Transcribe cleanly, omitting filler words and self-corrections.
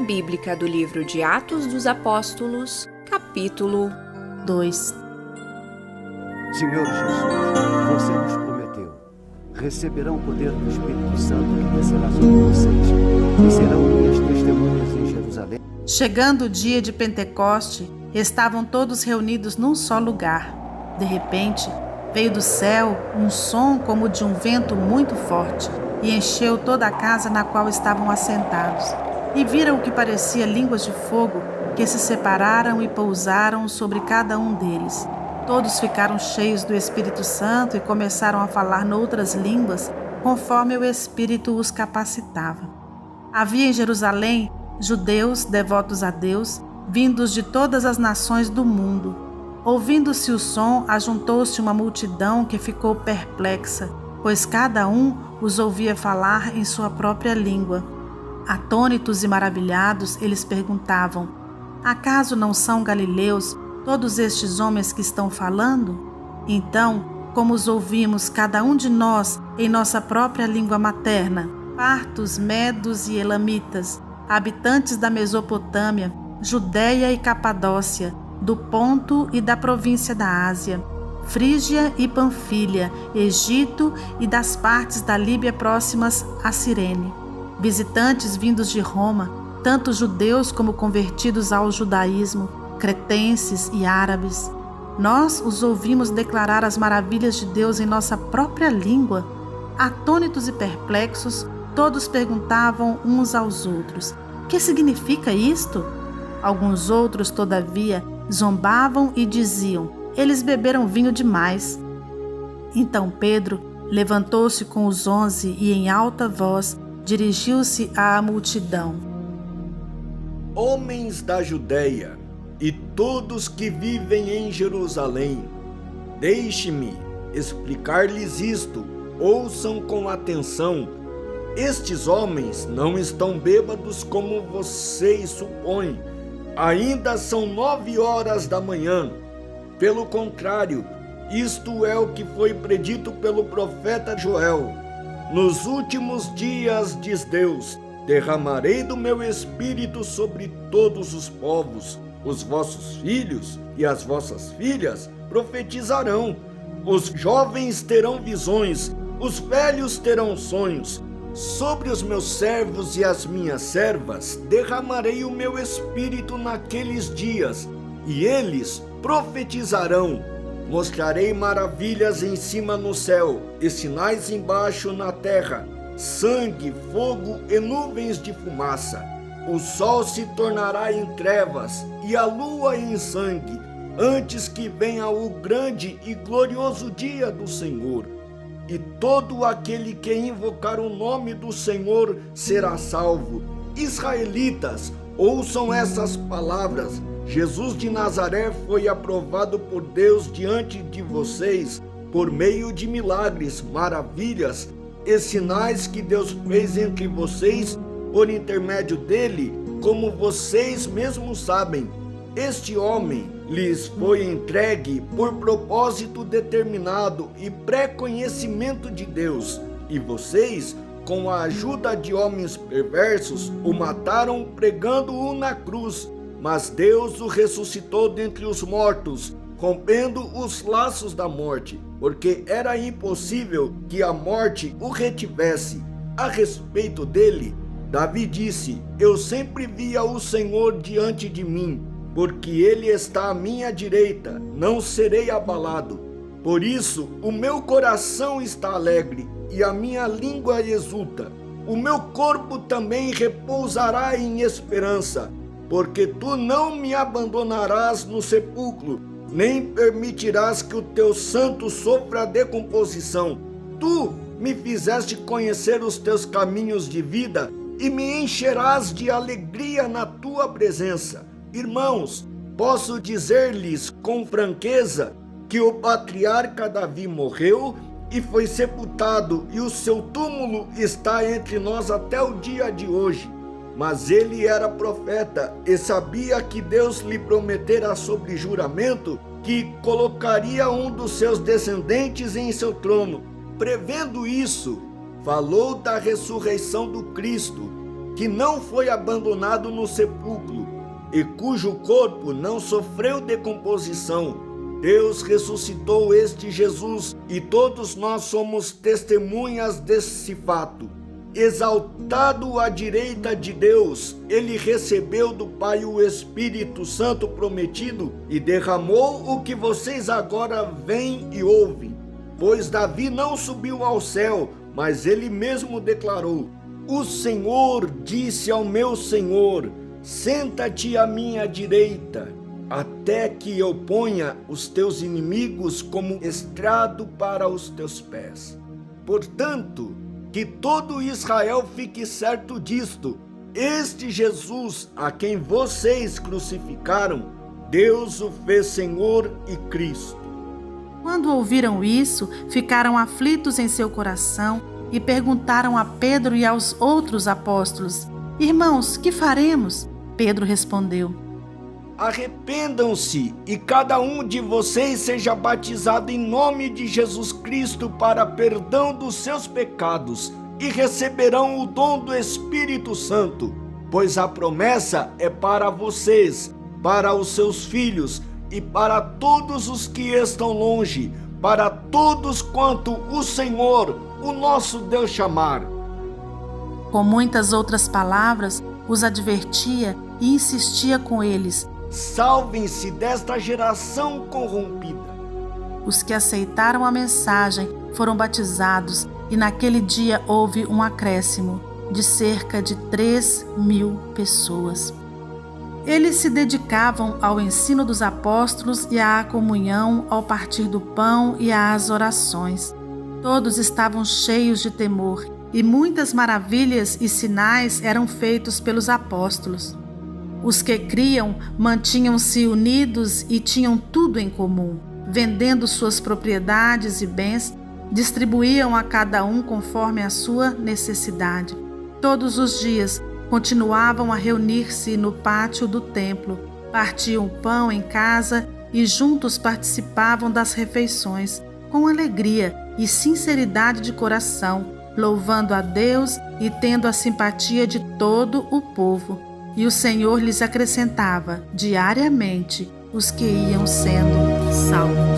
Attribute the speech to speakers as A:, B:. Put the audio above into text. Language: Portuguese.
A: bíblica do livro de Atos dos Apóstolos, capítulo 2.
B: Senhor Jesus, você nos prometeu: receberão o poder do Espírito Santo que descerá sobre vocês e serão minhas testemunhas em Jerusalém.
C: Chegando o dia de Pentecoste, estavam todos reunidos num só lugar. De repente, veio do céu um som como de um vento muito forte e encheu toda a casa na qual estavam assentados. E viram o que parecia línguas de fogo que se separaram e pousaram sobre cada um deles. Todos ficaram cheios do Espírito Santo e começaram a falar noutras línguas, conforme o Espírito os capacitava. Havia em Jerusalém judeus devotos a Deus, vindos de todas as nações do mundo. Ouvindo-se o som, ajuntou-se uma multidão que ficou perplexa, pois cada um os ouvia falar em sua própria língua. Atônitos e maravilhados, eles perguntavam: acaso não são galileus todos estes homens que estão falando? Então, como os ouvimos cada um de nós em nossa própria língua materna, partos, medos e elamitas, habitantes da Mesopotâmia, Judéia e Capadócia, do Ponto e da província da Ásia, Frígia e Panfilha, Egito e das partes da Líbia próximas a Cirene, visitantes vindos de Roma, tanto judeus como convertidos ao judaísmo, cretenses e árabes. Nós os ouvimos declarar as maravilhas de Deus em nossa própria língua. Atônitos e perplexos, todos perguntavam uns aos outros: que significa isto? Alguns outros, todavia, zombavam e diziam: eles beberam vinho demais. Então Pedro levantou-se com os 11 e em alta voz dirigiu-se à multidão:
D: Homens da Judéia e todos que vivem em Jerusalém, deixe-me explicar-lhes isto, ouçam com atenção. Estes homens não estão bêbados como vocês supõem, ainda são 9 horas da manhã. Pelo contrário, isto é o que foi predito pelo profeta Joel. Nos últimos dias, diz Deus, derramarei do meu espírito sobre todos os povos. Os vossos filhos e as vossas filhas profetizarão. Os jovens terão visões, os velhos terão sonhos. Sobre os meus servos e as minhas servas derramarei o meu espírito naqueles dias, e eles profetizarão. Mostrarei maravilhas em cima no céu e sinais embaixo na terra, sangue, fogo e nuvens de fumaça. O sol se tornará em trevas e a lua em sangue, antes que venha o grande e glorioso dia do Senhor. E todo aquele que invocar o nome do Senhor será salvo. Israelitas, ouçam essas palavras. Jesus de Nazaré foi aprovado por Deus diante de vocês por meio de milagres, maravilhas e sinais que Deus fez entre vocês por intermédio dele, como vocês mesmos sabem. Este homem lhes foi entregue por propósito determinado e pré-conhecimento de Deus, e vocês, com a ajuda de homens perversos, o mataram pregando-o na cruz. Mas Deus o ressuscitou dentre os mortos, rompendo os laços da morte, porque era impossível que a morte o retivesse. A respeito dele, Davi disse: eu sempre via o Senhor diante de mim, porque ele está à minha direita, não serei abalado. Por isso, o meu coração está alegre e a minha língua exulta. O meu corpo também repousará em esperança, porque tu não me abandonarás no sepulcro, nem permitirás que o teu santo sofra decomposição. Tu me fizeste conhecer os teus caminhos de vida e me encherás de alegria na tua presença. Irmãos, posso dizer-lhes com franqueza que o patriarca Davi morreu e foi sepultado, e o seu túmulo está entre nós até o dia de hoje. Mas ele era profeta e sabia que Deus lhe prometera sobre juramento que colocaria um dos seus descendentes em seu trono. Prevendo isso, falou da ressurreição do Cristo, que não foi abandonado no sepulcro e cujo corpo não sofreu decomposição. Deus ressuscitou este Jesus e todos nós somos testemunhas desse fato. Exaltado à direita de Deus, ele recebeu do Pai o Espírito Santo prometido e derramou o que vocês agora veem e ouvem. Pois Davi não subiu ao céu, mas ele mesmo declarou: o Senhor disse ao meu Senhor: senta-te à minha direita, até que eu ponha os teus inimigos como estrado para os teus pés. Portanto, que todo Israel fique certo disto: este Jesus, a quem vocês crucificaram, Deus o fez Senhor e Cristo.
C: Quando ouviram isso, ficaram aflitos em seu coração e perguntaram a Pedro e aos outros apóstolos: irmãos, que faremos? Pedro respondeu:
D: arrependam-se e cada um de vocês seja batizado em nome de Jesus Cristo para perdão dos seus pecados e receberão o dom do Espírito Santo, pois a promessa é para vocês, para os seus filhos e para todos os que estão longe, para todos quanto o Senhor, o nosso Deus, chamar.
C: Com muitas outras palavras, os advertia e insistia com eles:
D: salvem-se desta geração corrompida.
C: Os que aceitaram a mensagem foram batizados e naquele dia houve um acréscimo de cerca de 3.000 pessoas. Eles se dedicavam ao ensino dos apóstolos e à comunhão, ao partir do pão e às orações. Todos estavam cheios de temor e muitas maravilhas e sinais eram feitos pelos apóstolos. Os que criam mantinham-se unidos e tinham tudo em comum. Vendendo suas propriedades e bens, distribuíam a cada um conforme a sua necessidade. Todos os dias continuavam a reunir-se no pátio do templo, partiam o pão em casa e juntos participavam das refeições, com alegria e sinceridade de coração, louvando a Deus e tendo a simpatia de todo o povo. E o Senhor lhes acrescentava diariamente os que iam sendo salvos.